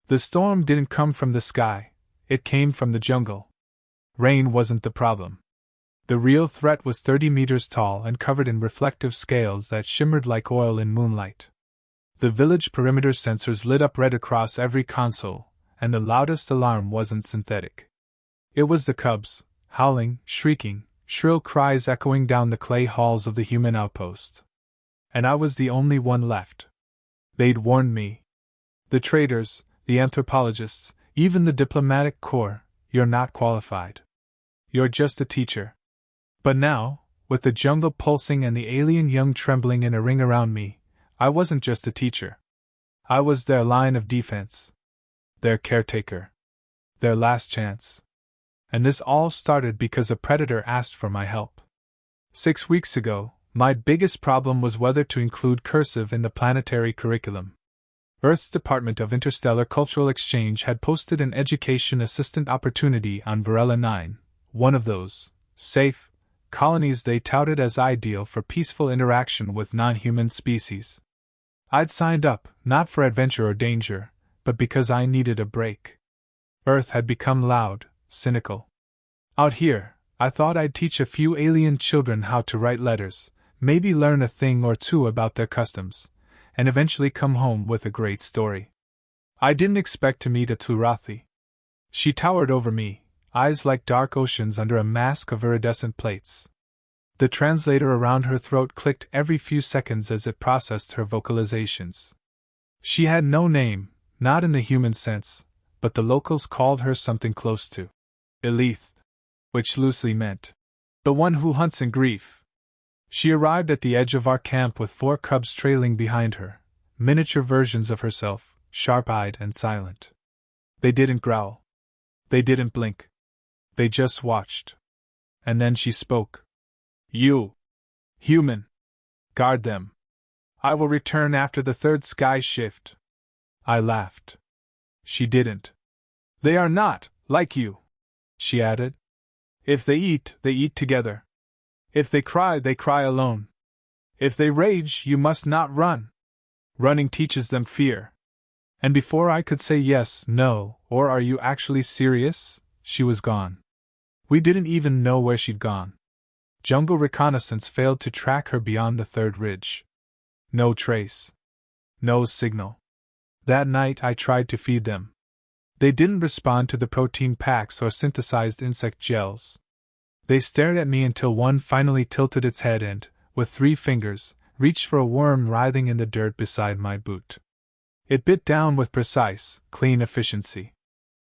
The storm didn't come from the sky, it came from the jungle. Rain wasn't the problem. The real threat was 30 meters tall and covered in reflective scales that shimmered like oil in moonlight. The village perimeter sensors lit up red across every console, and the loudest alarm wasn't synthetic. It was the cubs, howling, shrieking, shrill cries echoing down the clay halls of the human outpost. And I was the only one left. They'd warned me. The traders, the anthropologists, even the diplomatic corps, you're not qualified. You're just a teacher. But now, with the jungle pulsing and the alien young trembling in a ring around me, I wasn't just a teacher. I was their line of defense. Their caretaker. Their last chance. And this all started because a predator asked for my help. 6 weeks ago, my biggest problem was whether to include cursive in the planetary curriculum. Earth's Department of Interstellar Cultural Exchange had posted an education assistant opportunity on Varela 9, one of those safe colonies they touted as ideal for peaceful interaction with non-human species. I'd signed up, not for adventure or danger, but because I needed a break. Earth had become loud, cynical. Out here, I thought I'd teach a few alien children how to write letters, maybe learn a thing or two about their customs, and eventually come home with a great story. I didn't expect to meet a Turathi. She towered over me, eyes like dark oceans under a mask of iridescent plates. The translator around her throat clicked every few seconds as it processed her vocalizations. She had no name, not in the human sense, but the locals called her something close to Elith, which loosely meant the one who hunts in grief. She arrived at the edge of our camp with 4 cubs trailing behind her, miniature versions of herself, sharp-eyed and silent. They didn't growl. They didn't blink. They just watched. And then she spoke. You, human, guard them. I will return after the 3rd sky shift. I laughed. She didn't. They are not, like you, she added. If they eat together. If they cry alone. If they rage, you must not run. Running teaches them fear. And before I could say yes, no, or are you actually serious, she was gone. We didn't even know where she'd gone. Jungle reconnaissance failed to track her beyond the 3rd ridge. No trace. No signal. That night I tried to feed them. They didn't respond to the protein packs or synthesized insect gels. They stared at me until one finally tilted its head and, with 3 fingers, reached for a worm writhing in the dirt beside my boot. It bit down with precise, clean efficiency.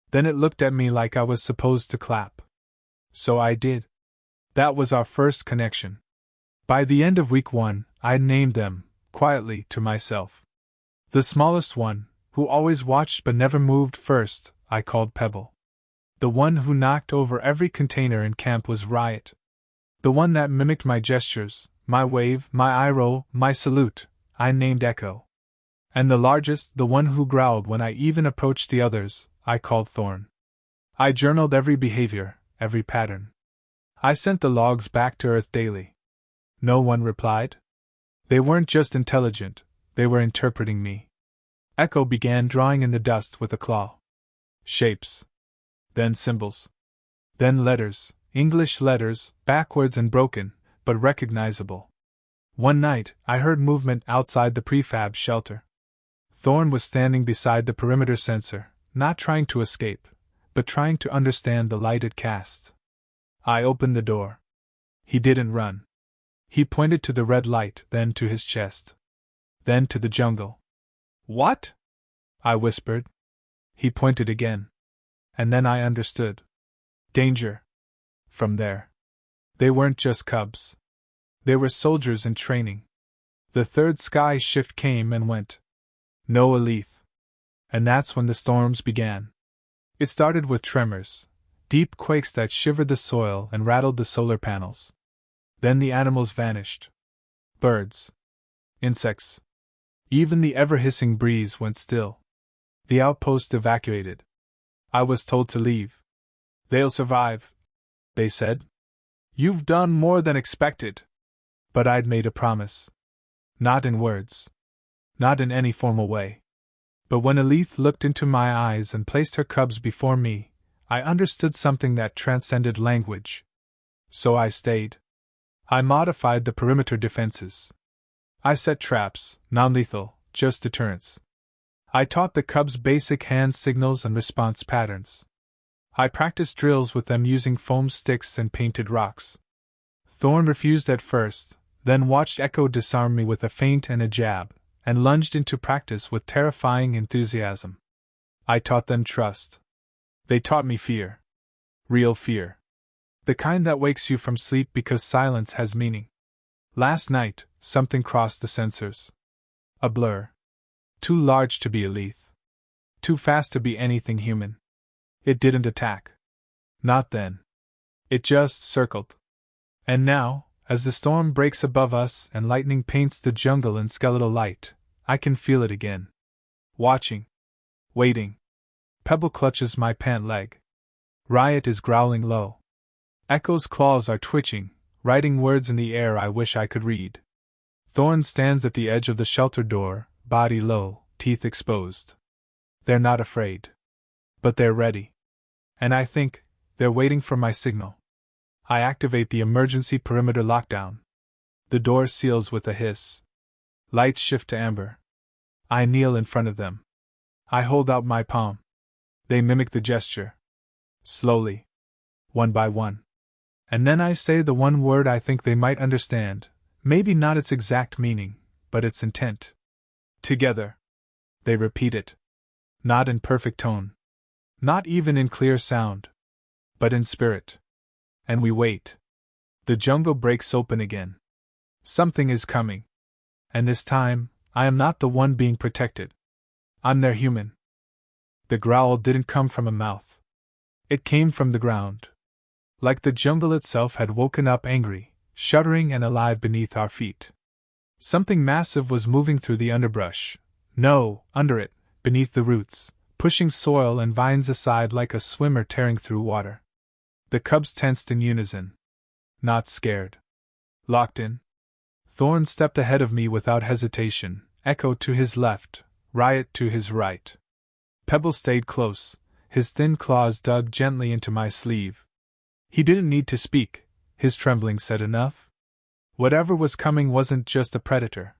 Then it looked at me like I was supposed to clap. So I did. That was our first connection. By the end of week 1, I'd named them, quietly, to myself. The smallest one, who always watched but never moved first, I called Pebble. The one who knocked over every container in camp was Riot. The one that mimicked my gestures, my wave, my eye roll, my salute, I named Echo. And the largest, the one who growled when I even approached the others, I called Thorn. I journaled every behavior, every pattern. I sent the logs back to Earth daily. No one replied. They weren't just intelligent, they were interpreting me. Echo began drawing in the dust with a claw. Shapes. Then symbols. Then letters, English letters, backwards and broken, but recognizable. One night, I heard movement outside the prefab shelter. Thorn was standing beside the perimeter sensor, not trying to escape, but trying to understand the light it cast. I opened the door. He didn't run. He pointed to the red light, then to his chest. Then to the jungle. What? I whispered. He pointed again. And then I understood. Danger. From there. They weren't just cubs. They were soldiers in training. The 3rd sky shift came and went. No Elith. And that's when the storms began. It started with tremors, deep quakes that shivered the soil and rattled the solar panels. Then the animals vanished. Birds. Insects. Even the ever-hissing breeze went still. The outpost evacuated. I was told to leave. They'll survive, they said. You've done more than expected. But I'd made a promise. Not in words. Not in any formal way. But when Elith looked into my eyes and placed her cubs before me, I understood something that transcended language. So I stayed. I modified the perimeter defenses. I set traps, non-lethal, just deterrence. I taught the cubs basic hand signals and response patterns. I practiced drills with them using foam sticks and painted rocks. Thorn refused at first, then watched Echo disarm me with a feint and a jab, and lunged into practice with terrifying enthusiasm. I taught them trust. They taught me fear. Real fear. The kind that wakes you from sleep because silence has meaning. Last night, something crossed the sensors. A blur. Too large to be Elith. Too fast to be anything human. It didn't attack. Not then. It just circled. And now, as the storm breaks above us and lightning paints the jungle in skeletal light, I can feel it again. Watching. Waiting. Pebble clutches my pant leg. Riot is growling low. Echo's claws are twitching, writing words in the air I wish I could read. Thorn stands at the edge of the shelter door, body low, teeth exposed. They're not afraid. But they're ready. And I think they're waiting for my signal. I activate the emergency perimeter lockdown. The door seals with a hiss. Lights shift to amber. I kneel in front of them. I hold out my palm. They mimic the gesture. Slowly. One by one. And then I say the one word I think they might understand, maybe not its exact meaning, but its intent. Together. They repeat it. Not in perfect tone. Not even in clear sound. But in spirit. And we wait. The jungle breaks open again. Something is coming. And this time, I am not the one being protected. I'm their human. The growl didn't come from a mouth. It came from the ground. Like the jungle itself had woken up angry, shuddering and alive beneath our feet. Something massive was moving through the underbrush. No, under it, beneath the roots, pushing soil and vines aside like a swimmer tearing through water. The cubs tensed in unison. Not scared. Locked in. Thorn stepped ahead of me without hesitation, Echo to his left, Riot to his right. Pebble stayed close, his thin claws dug gently into my sleeve. He didn't need to speak, his trembling said enough. Whatever was coming wasn't just a predator.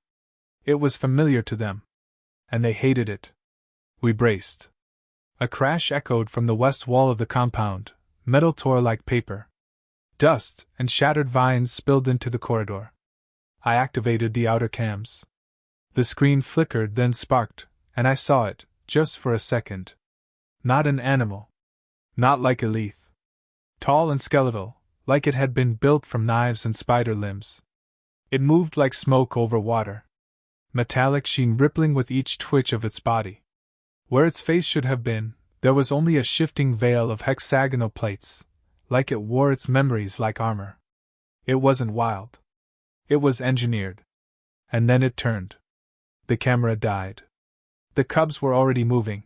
It was familiar to them. And they hated it. We braced. A crash echoed from the west wall of the compound, metal tore like paper. Dust and shattered vines spilled into the corridor. I activated the outer cams. The screen flickered, then sparked, and I saw it, just for a second. Not an animal. Not like Elith. Tall and skeletal, like it had been built from knives and spider limbs. It moved like smoke over water. Metallic sheen rippling with each twitch of its body. Where its face should have been, there was only a shifting veil of hexagonal plates, like it wore its memories like armor. It wasn't wild. It was engineered. And then it turned. The camera died. The cubs were already moving.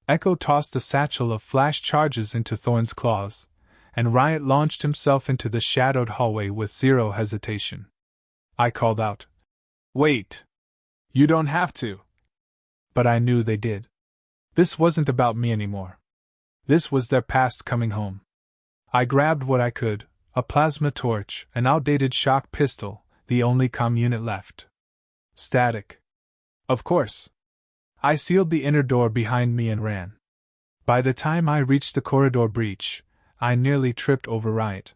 Echo tossed a satchel of flash charges into Thorn's claws, and Riot launched himself into the shadowed hallway with zero hesitation. I called out, "Wait! You don't have to!" But I knew they did. This wasn't about me anymore. This was their past coming home. I grabbed what I could, a plasma torch, an outdated shock pistol, the only comm unit left. Static. Of course. I sealed the inner door behind me and ran. By the time I reached the corridor breach, I nearly tripped over Riot.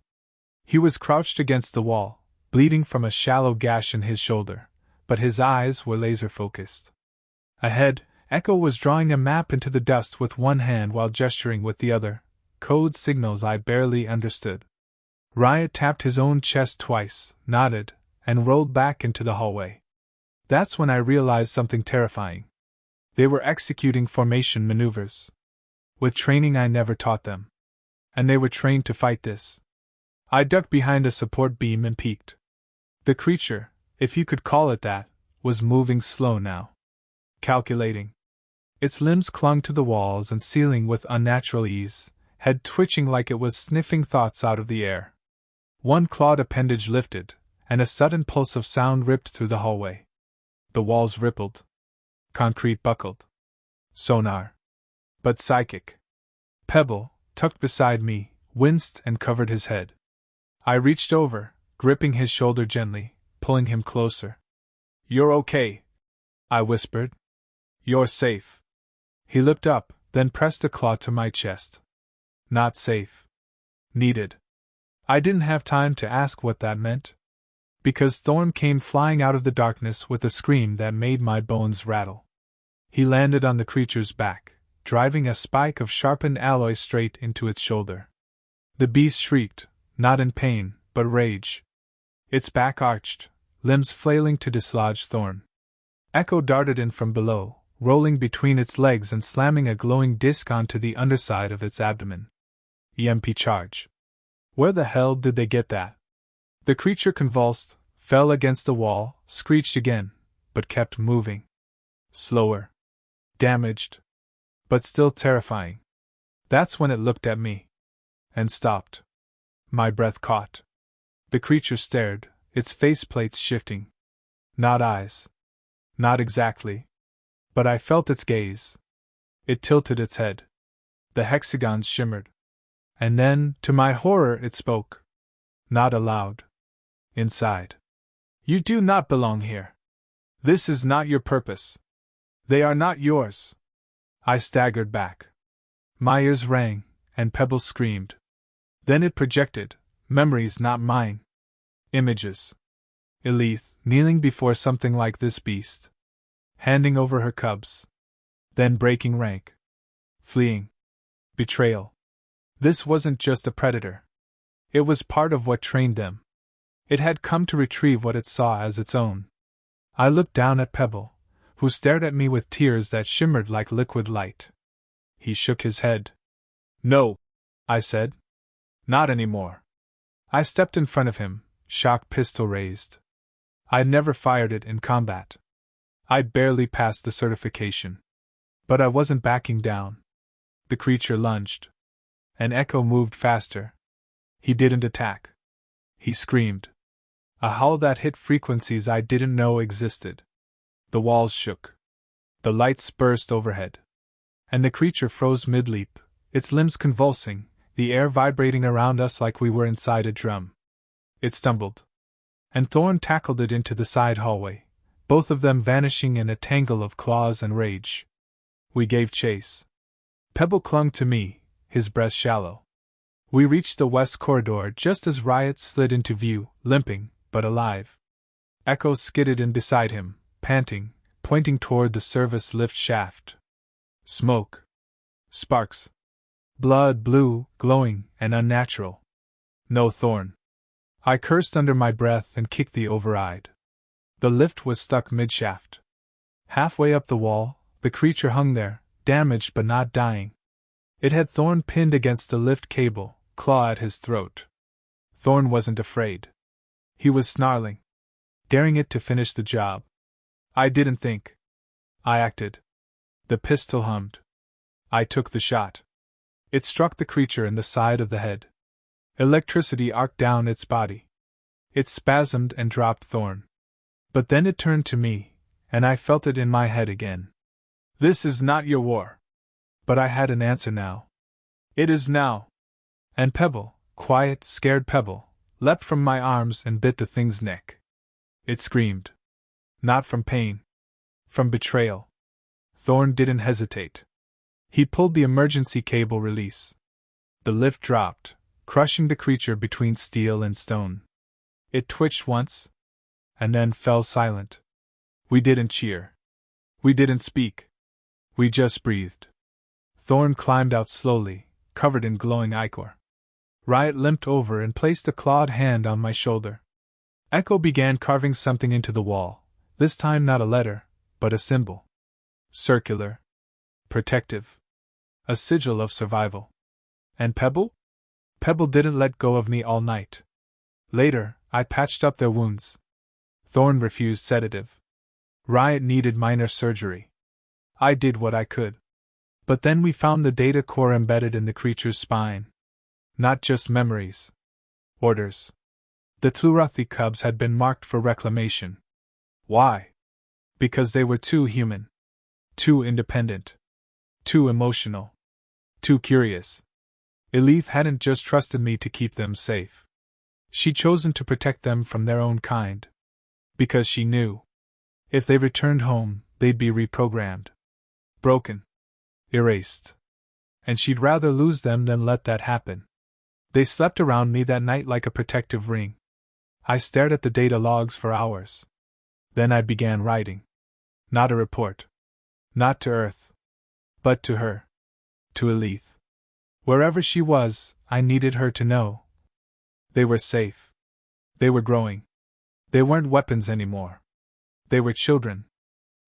He was crouched against the wall, bleeding from a shallow gash in his shoulder, but his eyes were laser-focused. Ahead, Echo was drawing a map into the dust with one hand while gesturing with the other, code signals I barely understood. Riot tapped his own chest twice, nodded, and rolled back into the hallway. That's when I realized something terrifying. They were executing formation maneuvers. With training I never taught them. And they were trained to fight this. I ducked behind a support beam and peeked. The creature, if you could call it that, was moving slow now. Calculating. Its limbs clung to the walls and ceiling with unnatural ease, head twitching like it was sniffing thoughts out of the air. One clawed appendage lifted, and a sudden pulse of sound ripped through the hallway. The walls rippled. Concrete buckled. Sonar. But psychic. Pebble, tucked beside me, winced and covered his head. I reached over, gripping his shoulder gently, pulling him closer. "You're okay," I whispered. "You're safe." He looked up, then pressed a claw to my chest. Not safe. Needed. I didn't have time to ask what that meant, because Thorn came flying out of the darkness with a scream that made my bones rattle. He landed on the creature's back, driving a spike of sharpened alloy straight into its shoulder. The beast shrieked, not in pain, but rage. Its back arched, limbs flailing to dislodge Thorn. Echo darted in from below, rolling between its legs and slamming a glowing disc onto the underside of its abdomen. EMP charge. Where the hell did they get that? The creature convulsed, fell against the wall, screeched again, but kept moving. Slower. Damaged. But still terrifying. That's when it looked at me. And stopped. My breath caught. The creature stared, its faceplates shifting. Not eyes. Not exactly. But I felt its gaze. It tilted its head. The hexagons shimmered. And then, to my horror, it spoke. Not aloud. Inside. "You do not belong here. This is not your purpose. They are not yours." I staggered back. My ears rang, and Pebble screamed. Then it projected, memories not mine. Images. Elith, kneeling before something like this beast. Handing over her cubs. Then breaking rank. Fleeing. Betrayal. This wasn't just a predator. It was part of what trained them. It had come to retrieve what it saw as its own. I looked down at Pebble, who stared at me with tears that shimmered like liquid light. He shook his head. "No," I said. "Not anymore." I stepped in front of him, shock pistol raised. I'd never fired it in combat. I'd barely passed the certification. But I wasn't backing down. The creature lunged. And Echo moved faster. He didn't attack. He screamed. A howl that hit frequencies I didn't know existed. The walls shook. The lights burst overhead. And the creature froze mid-leap, its limbs convulsing, the air vibrating around us like we were inside a drum. It stumbled. And Thorn tackled it into the side hallway, both of them vanishing in a tangle of claws and rage. We gave chase. Pebble clung to me, his breath shallow. We reached the west corridor just as Riot slid into view, limping, but alive. Echo skidded in beside him, panting, pointing toward the service lift shaft. Smoke. Sparks. Blood blue, glowing, and unnatural. No Thorn. I cursed under my breath and kicked the override. The lift was stuck mid-shaft. Halfway up the wall, the creature hung there, damaged but not dying. It had Thorn pinned against the lift cable, claw at his throat. Thorn wasn't afraid. He was snarling, daring it to finish the job. I didn't think. I acted. The pistol hummed. I took the shot. It struck the creature in the side of the head. Electricity arced down its body. It spasmed and dropped Thorn. But then it turned to me, and I felt it in my head again. "This is not your war." But I had an answer now. "It is now." And Pebble, quiet, scared Pebble, leapt from my arms and bit the thing's neck. It screamed. Not from pain. From betrayal. Thorn didn't hesitate. He pulled the emergency cable release. The lift dropped, crushing the creature between steel and stone. It twitched once, and then fell silent. We didn't cheer. We didn't speak. We just breathed. Thorn climbed out slowly, covered in glowing ichor. Riot limped over and placed a clawed hand on my shoulder. Echo began carving something into the wall, this time not a letter, but a symbol. Circular. Protective. A sigil of survival. And Pebble? Pebble didn't let go of me all night. Later, I patched up their wounds. Thorn refused sedative. Riot needed minor surgery. I did what I could. But then we found the data core embedded in the creature's spine. Not just memories. Orders. The Tlurothi cubs had been marked for reclamation. Why? Because they were too human. Too independent. Too emotional. Too curious. Elith hadn't just trusted me to keep them safe. She'd chosen to protect them from their own kind. Because she knew. If they returned home, they'd be reprogrammed. Broken. Erased. And she'd rather lose them than let that happen. They slept around me that night like a protective ring. I stared at the data logs for hours. Then I began writing. Not a report. Not to Earth. But to her. To Elith. Wherever she was, I needed her to know. They were safe. They were growing. They weren't weapons anymore. They were children.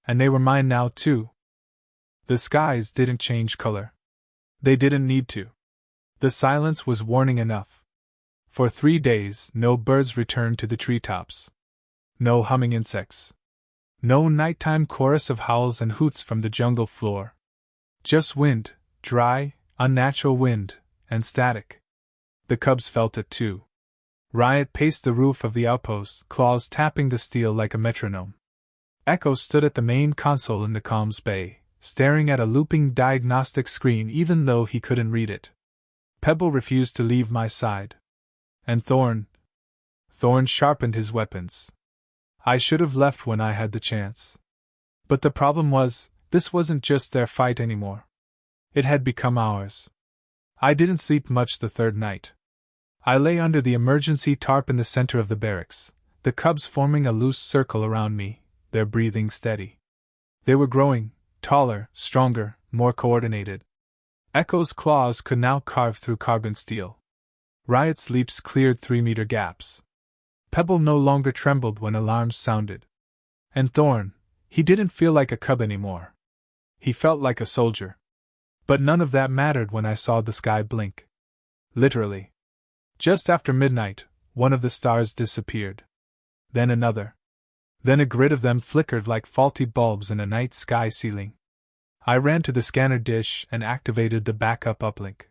And they were mine now, too. The skies didn't change color. They didn't need to. The silence was warning enough. For 3 days, no birds returned to the treetops. No humming insects. No nighttime chorus of howls and hoots from the jungle floor. Just wind, dry, unnatural wind, and static. The cubs felt it too. Riot paced the roof of the outpost, claws tapping the steel like a metronome. Echo stood at the main console in the comms bay, staring at a looping diagnostic screen even though he couldn't read it. Pebble refused to leave my side. And Thorn sharpened his weapons. I should have left when I had the chance. But the problem was, this wasn't just their fight anymore. It had become ours. I didn't sleep much the third night. I lay under the emergency tarp in the center of the barracks, the cubs forming a loose circle around me, their breathing steady. They were growing, taller, stronger, more coordinated. Echo's claws could now carve through carbon steel. Riot's leaps cleared 3-meter gaps. Pebble no longer trembled when alarms sounded. And Thorn, he didn't feel like a cub anymore. He felt like a soldier. But none of that mattered when I saw the sky blink. Literally. Just after midnight, one of the stars disappeared. Then another. Then a grid of them flickered like faulty bulbs in a night sky ceiling. I ran to the scanner dish and activated the backup uplink.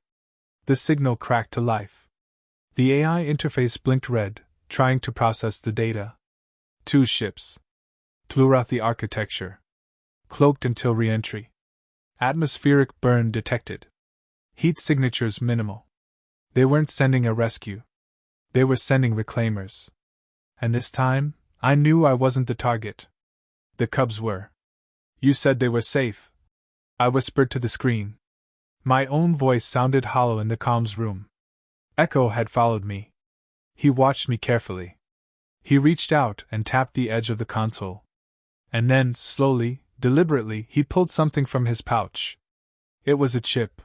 The signal cracked to life. The AI interface blinked red, trying to process the data. 2 ships. Plurathi architecture. Cloaked until re-entry. Atmospheric burn detected. Heat signatures minimal. They weren't sending a rescue. They were sending reclaimers. And this time, I knew I wasn't the target. The cubs were. You said they were safe. I whispered to the screen. My own voice sounded hollow in the comms room. Echo had followed me. He watched me carefully. He reached out and tapped the edge of the console. And then, slowly, deliberately, he pulled something from his pouch. It was a chip.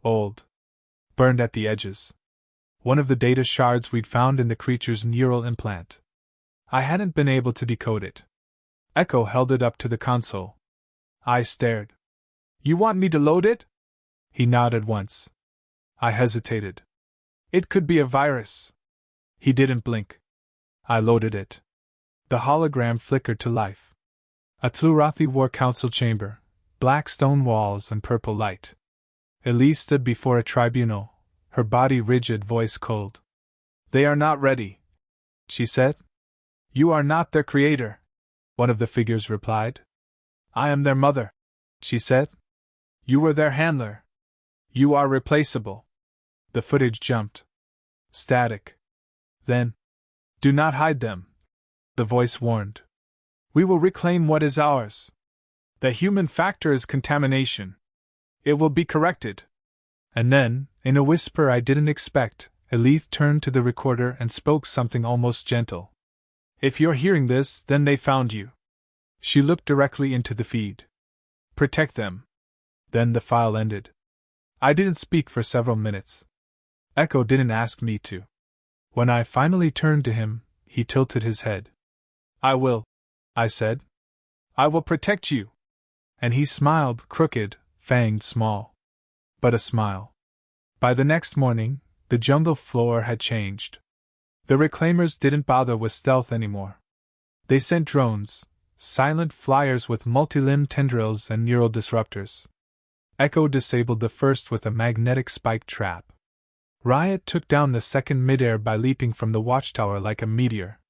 Old. Burned at the edges. One of the data shards we'd found in the creature's neural implant. I hadn't been able to decode it. Echo held it up to the console. I stared. You want me to load it? He nodded once. I hesitated. It could be a virus. He didn't blink. I loaded it. The hologram flickered to life. A Tlurathi War Council chamber, black stone walls and purple light. Elise stood before a tribunal, her body rigid, voice cold. They are not ready, she said. You are not their creator, one of the figures replied. I am their mother, she said. You were their handler. You are replaceable. The footage jumped. Static. Then, do not hide them, the voice warned. We will reclaim what is ours. The human factor is contamination. It will be corrected. And then, in a whisper I didn't expect, Elith turned to the recorder and spoke something almost gentle. If you're hearing this, then they found you. She looked directly into the feed. Protect them. Then the file ended. I didn't speak for several minutes. Echo didn't ask me to. When I finally turned to him, he tilted his head. I will, I said. I will protect you. And he smiled, crooked, fanged, small. But a smile. By the next morning, the jungle floor had changed. The reclaimers didn't bother with stealth anymore. They sent drones, silent flyers with multi-limb tendrils and neural disruptors. Echo disabled the first with a magnetic spike trap. Riot took down the second midair by leaping from the watchtower like a meteor.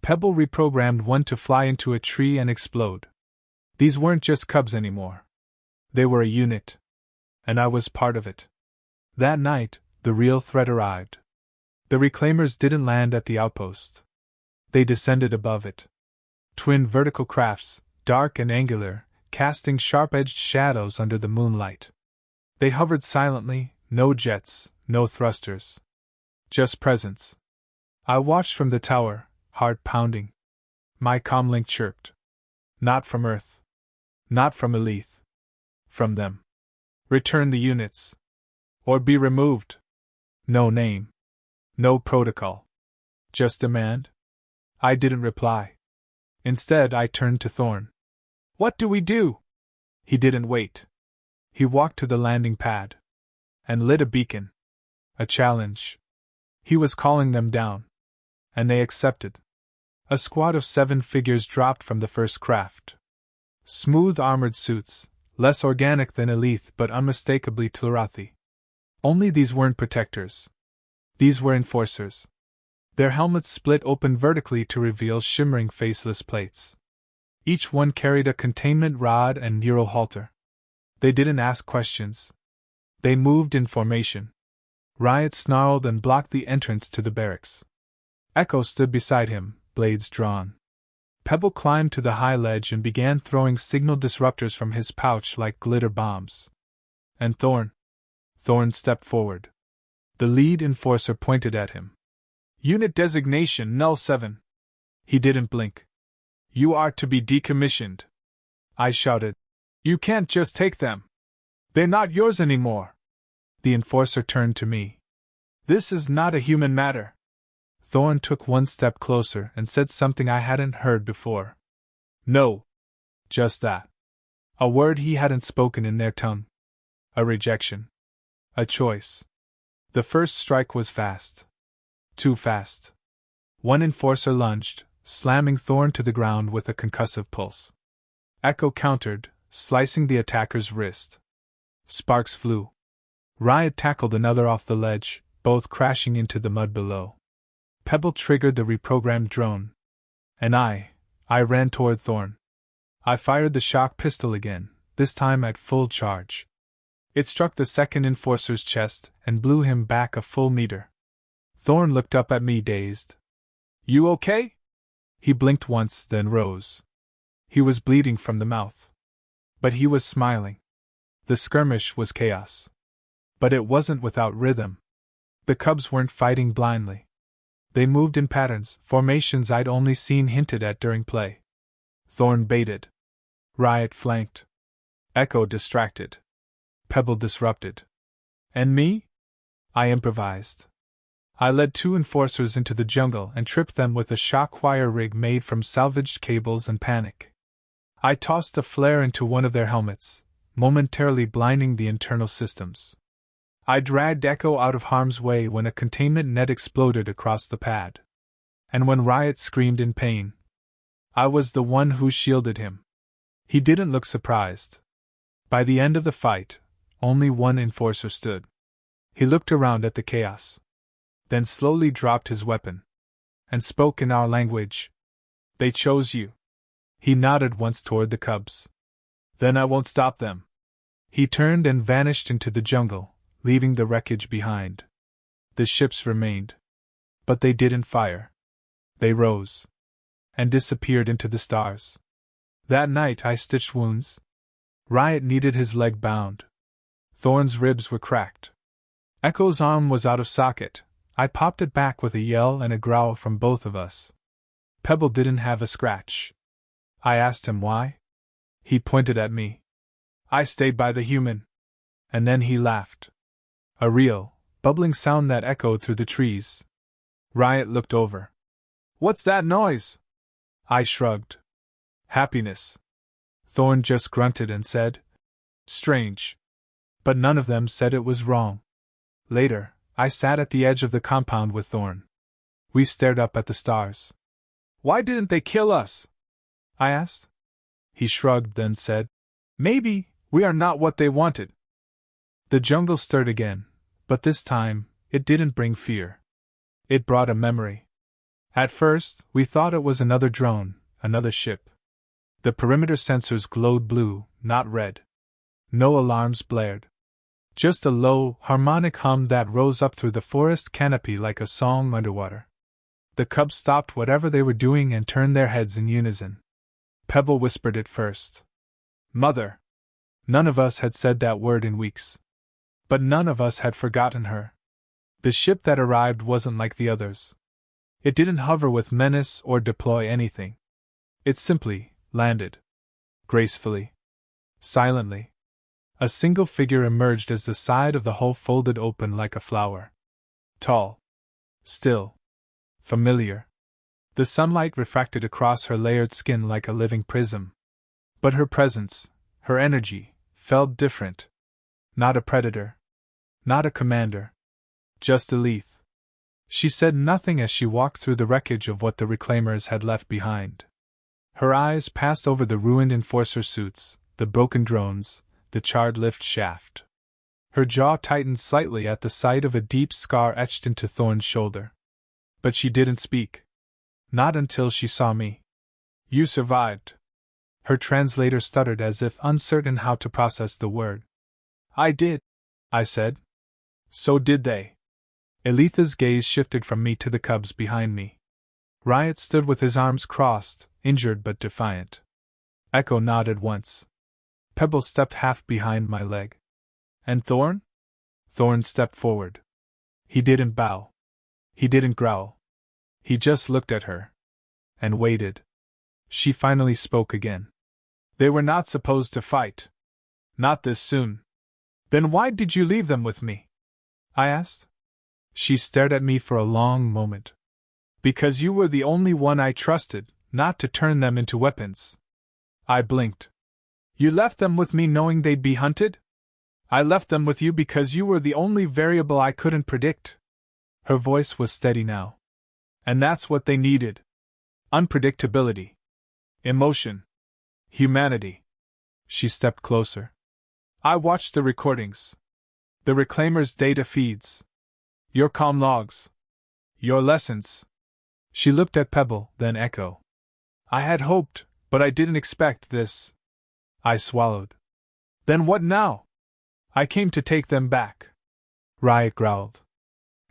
Pebble reprogrammed one to fly into a tree and explode. These weren't just cubs anymore. They were a unit. And I was part of it. That night, the real threat arrived. The reclaimers didn't land at the outpost. They descended above it. Twin vertical crafts, dark and angular, casting sharp-edged shadows under the moonlight. They hovered silently, no jets, no thrusters. Just presence. I watched from the tower, heart pounding. My comlink chirped. Not from Earth. Not from Elith. From them. Return the units. Or be removed. No name. No protocol. Just demand? I didn't reply. Instead, I turned to Thorn. What do we do? He didn't wait. He walked to the landing pad. And lit a beacon. A challenge. He was calling them down. And they accepted. A squad of 7 figures dropped from the first craft. Smooth armored suits, less organic than Elith but unmistakably Tlarathi. Only these weren't protectors. These were enforcers. Their helmets split open vertically to reveal shimmering faceless plates. Each one carried a containment rod and neural halter. They didn't ask questions. They moved in formation. Riot snarled and blocked the entrance to the barracks. Echo stood beside him, blades drawn. Pebble climbed to the high ledge and began throwing signal disruptors from his pouch like glitter bombs. And Thorn stepped forward. The lead enforcer pointed at him. Unit designation Null 7. He didn't blink. You are to be decommissioned. I shouted. You can't just take them. They're not yours anymore. The enforcer turned to me. This is not a human matter. Thorn took one step closer and said something I hadn't heard before. No. Just that. A word he hadn't spoken in their tongue. A rejection. A choice. The first strike was fast. Too fast. One enforcer lunged, slamming Thorn to the ground with a concussive pulse. Echo countered, slicing the attacker's wrist. Sparks flew. Riot tackled another off the ledge, both crashing into the mud below. Pebble triggered the reprogrammed drone. And I ran toward Thorn. I fired the shock pistol again, this time at full charge. It struck the second enforcer's chest and blew him back a full meter. Thorn looked up at me dazed. You okay? He blinked once, then rose. He was bleeding from the mouth. But he was smiling. The skirmish was chaos. But it wasn't without rhythm. The cubs weren't fighting blindly. They moved in patterns, formations I'd only seen hinted at during play. Thorn baited. Riot flanked. Echo distracted. Pebble disrupted. And me? I improvised. I led 2 enforcers into the jungle and tripped them with a shock wire rig made from salvaged cables and panic. I tossed a flare into one of their helmets, momentarily blinding the internal systems. I dragged Echo out of harm's way when a containment net exploded across the pad. And when Riot screamed in pain, I was the one who shielded him. He didn't look surprised. By the end of the fight, only one enforcer stood. He looked around at the chaos. Then slowly dropped his weapon. And spoke in our language. They chose you. He nodded once toward the cubs. Then I won't stop them. He turned and vanished into the jungle, leaving the wreckage behind. The ships remained. But they didn't fire. They rose. And disappeared into the stars. That night I stitched wounds. Riot needed his leg bound. Thorn's ribs were cracked. Echo's arm was out of socket. I popped it back with a yell and a growl from both of us. Pebble didn't have a scratch. I asked him why. He pointed at me. I stayed by the human. And then he laughed. A real, bubbling sound that echoed through the trees. Riot looked over. What's that noise? I shrugged. Happiness. Thorn just grunted and said, strange. But none of them said it was wrong. Later, I sat at the edge of the compound with Thorn. We stared up at the stars. Why didn't they kill us? I asked. He shrugged, then said, maybe we are not what they wanted. The jungle stirred again, but this time, it didn't bring fear. It brought a memory. At first, we thought it was another drone, another ship. The perimeter sensors glowed blue, not red. No alarms blared. Just a low, harmonic hum that rose up through the forest canopy like a song underwater. The cubs stopped whatever they were doing and turned their heads in unison. Pebble whispered it first. Mother! None of us had said that word in weeks. But none of us had forgotten her. The ship that arrived wasn't like the others. It didn't hover with menace or deploy anything. It simply landed. Gracefully. Silently. A single figure emerged as the side of the hull folded open like a flower. Tall. Still. Familiar. The sunlight refracted across her layered skin like a living prism. But her presence, her energy, felt different. Not a predator. Not a commander. Just Elith. She said nothing as she walked through the wreckage of what the reclaimers had left behind. Her eyes passed over the ruined enforcer suits, the broken drones, the charred lift shaft. Her jaw tightened slightly at the sight of a deep scar etched into Thorn's shoulder. But she didn't speak. Not until she saw me. You survived. Her translator stuttered as if uncertain how to process the word. I did, I said. So did they. Elitha's gaze shifted from me to the cubs behind me. Riot stood with his arms crossed, injured but defiant. Echo nodded once. Pebble stepped half behind my leg. And Thorn? Thorn stepped forward. He didn't bow. He didn't growl. He just looked at her. And waited. She finally spoke again. They were not supposed to fight. Not this soon. Then why did you leave them with me? I asked. She stared at me for a long moment. Because you were the only one I trusted, not to turn them into weapons. I blinked. You left them with me knowing they'd be hunted? I left them with you because you were the only variable I couldn't predict. Her voice was steady now. And that's what they needed. Unpredictability. Emotion. Humanity. She stepped closer. I watched the recordings. The Reclaimers' data feeds. Your comm logs. Your lessons. She looked at Pebble, then Echo. I had hoped, but I didn't expect this. I swallowed. Then what now? I came to take them back. Riot growled.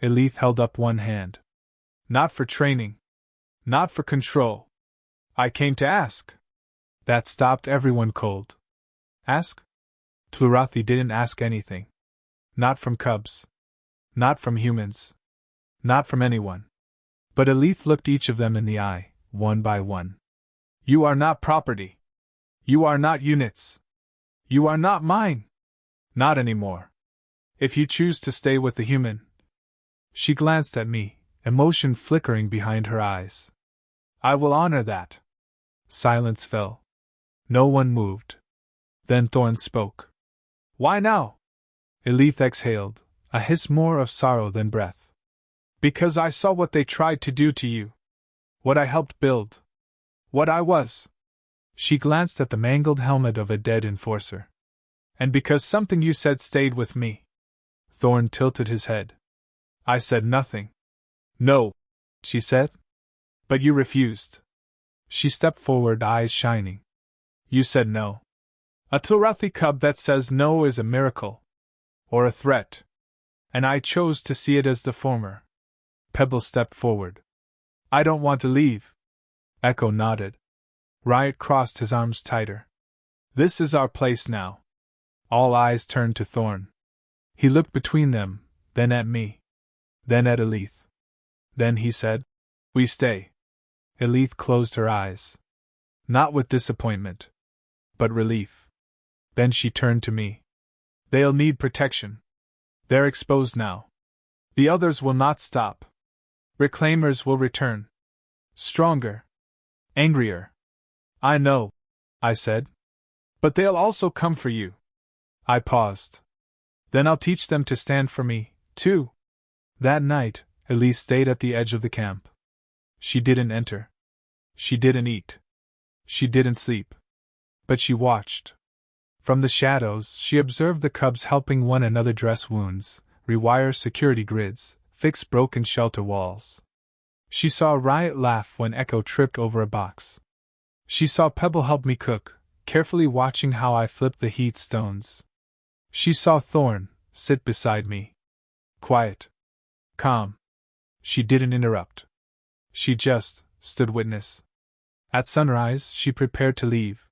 Elith held up one hand. Not for training. Not for control. I came to ask. That stopped everyone cold. Ask? Tlurathi didn't ask anything. Not from cubs. Not from humans. Not from anyone. But Elith looked each of them in the eye, one by one. You are not property. You are not units. You are not mine. Not anymore. If you choose to stay with the human. She glanced at me, emotion flickering behind her eyes. I will honor that. Silence fell. No one moved. Then Thorn spoke. Why now? Elith exhaled, a hiss more of sorrow than breath. Because I saw what they tried to do to you. What I helped build. What I was. She glanced at the mangled helmet of a dead enforcer. And because something you said stayed with me. Thorn tilted his head. I said nothing. No, she said. But you refused. She stepped forward, eyes shining. You said no. A Tlurathi cub that says no is a miracle. Or a threat. And I chose to see it as the former. Pebble stepped forward. I don't want to leave. Echo nodded. Riot crossed his arms tighter. This is our place now. All eyes turned to Thorn. He looked between them, then at me. Then at Elith. Then he said, We stay. Elith closed her eyes. Not with disappointment. But relief. Then she turned to me. They'll need protection. They're exposed now. The others will not stop. Reclaimers will return. Stronger. Angrier. I know, I said. But they'll also come for you. I paused. Then I'll teach them to stand for me, too. That night, Elise stayed at the edge of the camp. She didn't enter. She didn't eat. She didn't sleep. But she watched. From the shadows, she observed the cubs helping one another dress wounds, rewire security grids, fix broken shelter walls. She saw Riot laugh when Echo tripped over a box. She saw Pebble help me cook, carefully watching how I flipped the heat stones. She saw Thorn sit beside me. Quiet. Calm. She didn't interrupt. She just stood witness. At sunrise, she prepared to leave.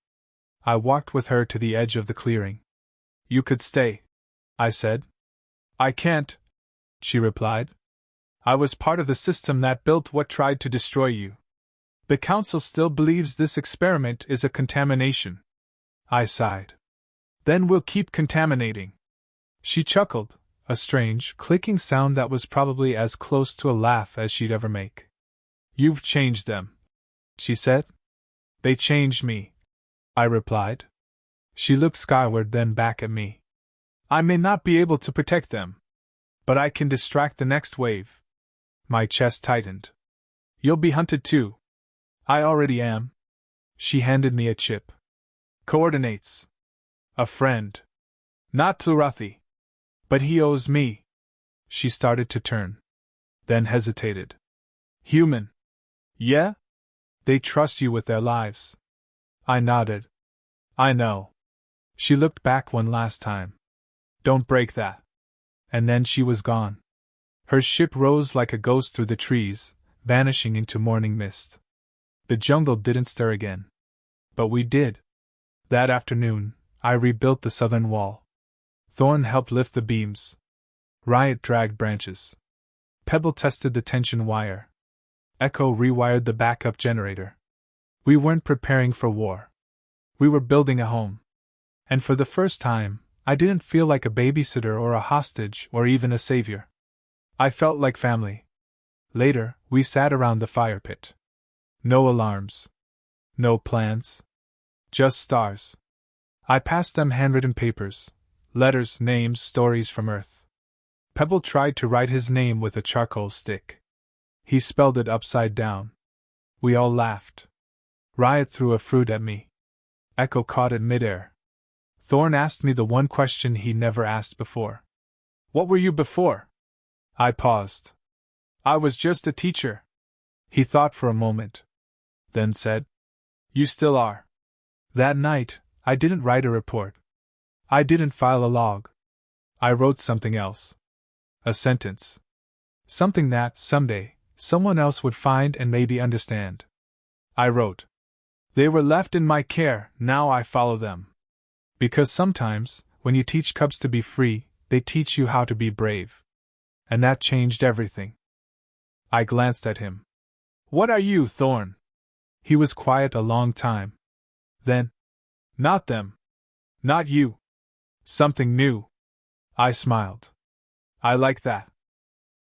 I walked with her to the edge of the clearing. You could stay, I said. I can't, she replied. I was part of the system that built what tried to destroy you. The Council still believes this experiment is a contamination. I sighed. Then we'll keep contaminating. She chuckled, a strange, clicking sound that was probably as close to a laugh as she'd ever make. You've changed them, she said. They changed me, I replied. She looked skyward, then back at me. I may not be able to protect them, but I can distract the next wave. My chest tightened. You'll be hunted too. I already am. She handed me a chip. Coordinates. A friend. Not Turathi. But he owes me. She started to turn. Then hesitated. Human. Yeah? They trust you with their lives. I nodded. I know. She looked back one last time. Don't break that. And then she was gone. Her ship rose like a ghost through the trees, vanishing into morning mist. The jungle didn't stir again. But we did. That afternoon, I rebuilt the southern wall. Thorn helped lift the beams. Riot dragged branches. Pebble tested the tension wire. Echo rewired the backup generator. We weren't preparing for war. We were building a home. And for the first time, I didn't feel like a babysitter or a hostage or even a savior. I felt like family. Later, we sat around the fire pit. No alarms. No plans. Just stars. I passed them handwritten papers. Letters, names, stories from Earth. Pebble tried to write his name with a charcoal stick. He spelled it upside down. We all laughed. Riot threw a fruit at me. Echo caught it midair. Thorn asked me the one question he never asked before. What were you before? I paused. I was just a teacher. He thought for a moment. Then said, You still are. That night, I didn't write a report. I didn't file a log. I wrote something else. A sentence. Something that, someday, someone else would find and maybe understand. I wrote. They were left in my care, now I follow them. Because sometimes, when you teach cubs to be free, they teach you how to be brave. And that changed everything. I glanced at him. What are you, Thorn? He was quiet a long time. Then, not them. Not you. Something new. I smiled. I like that.